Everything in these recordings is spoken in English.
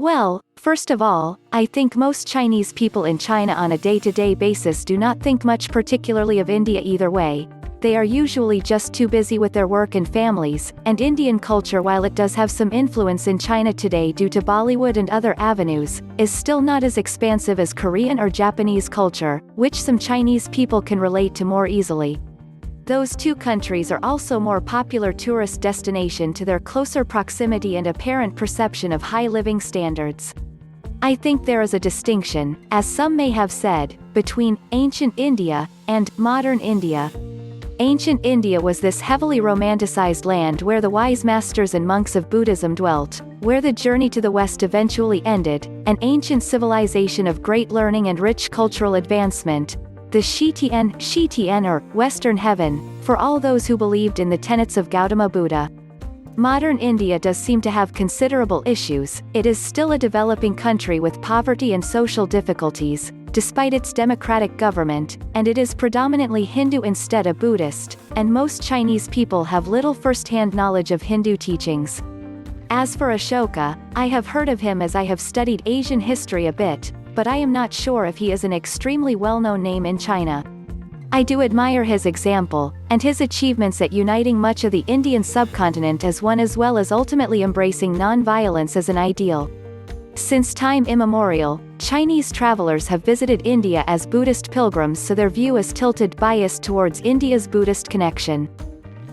Well, first of all, I think most Chinese people in China on a day-to-day basis do not think much particularly of India either way. They are usually just too busy with their work and families, and Indian culture, while it does have some influence in China today due to Bollywood and other avenues, is still not as expansive as Korean or Japanese culture, which some Chinese people can relate to more easily. Those two countries are also more popular tourist destination to their closer proximity and apparent perception of high living standards. I think there is a distinction, as some may have said, between ancient India and modern India. Ancient India was this heavily romanticized land where the wise masters and monks of Buddhism dwelt, where the journey to the West eventually ended, an ancient civilization of great learning and rich cultural advancement, the Shitian or Western Heaven, for all those who believed in the tenets of Gautama Buddha. Modern India does seem to have considerable issues. It is still a developing country with poverty and social difficulties, despite its democratic government, and it is predominantly Hindu instead of Buddhist, and most Chinese people have little first-hand knowledge of Hindu teachings. As for Ashoka, I have heard of him as I have studied Asian history a bit, but I am not sure if he is an extremely well-known name in China. I do admire his example, and his achievements at uniting much of the Indian subcontinent as one, as well as ultimately embracing non-violence as an ideal. Since time immemorial, Chinese travelers have visited India as Buddhist pilgrims, so their view is biased towards India's Buddhist connection.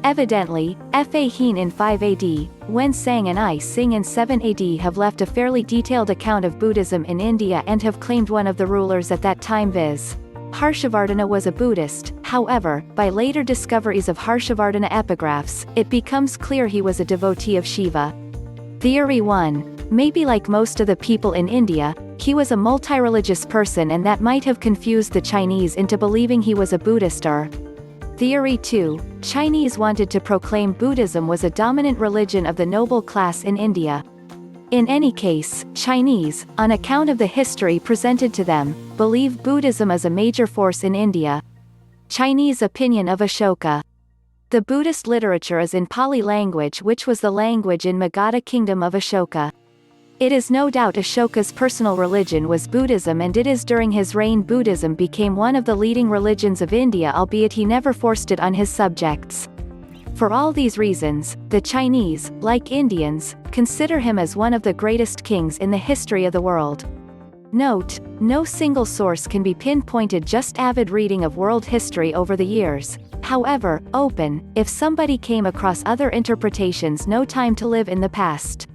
Evidently, Fa Hien in 5 AD, Wen Sang and I Sing in 7 AD have left a fairly detailed account of Buddhism in India and have claimed one of the rulers at that time, viz. Harshavardhana, was a Buddhist. However, by later discoveries of Harshavardhana epigraphs, it becomes clear he was a devotee of Shiva. Theory 1. Maybe like most of the people in India, he was a multi-religious person, and that might have confused the Chinese into believing he was a Buddhist. Or Theory 2. Chinese wanted to proclaim Buddhism was a dominant religion of the noble class in India. In any case, Chinese, on account of the history presented to them, believe Buddhism is a major force in India. Chinese opinion of Ashoka. The Buddhist literature is in Pali language, which was the language in Magadha kingdom of Ashoka. It is no doubt Ashoka's personal religion was Buddhism, and it is during his reign Buddhism became one of the leading religions of India, albeit he never forced it on his subjects. For all these reasons, the Chinese, like Indians, consider him as one of the greatest kings in the history of the world. Note, no single source can be pinpointed, just avid reading of world history over the years. However, open, if somebody came across other interpretations. No time to live in the past.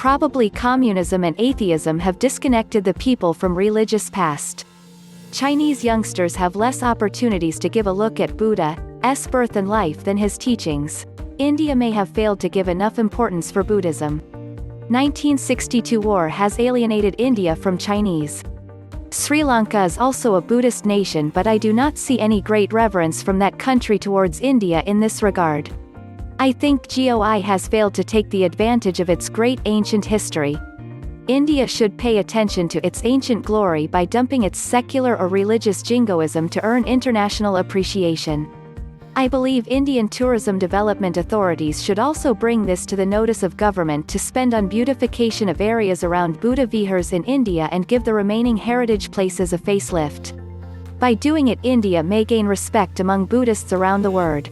Probably communism and atheism have disconnected the people from religious past. Chinese youngsters have less opportunities to give a look at Buddha's birth and life than his teachings. India may have failed to give enough importance for Buddhism. 1962 war has alienated India from Chinese. Sri Lanka is also a Buddhist nation, but I do not see any great reverence from that country towards India in this regard. I think GOI has failed to take the advantage of its great ancient history. India should pay attention to its ancient glory by dumping its secular or religious jingoism to earn international appreciation. I believe Indian tourism development authorities should also bring this to the notice of government to spend on beautification of areas around Buddha vihars in India and give the remaining heritage places a facelift. By doing it, India may gain respect among Buddhists around the world.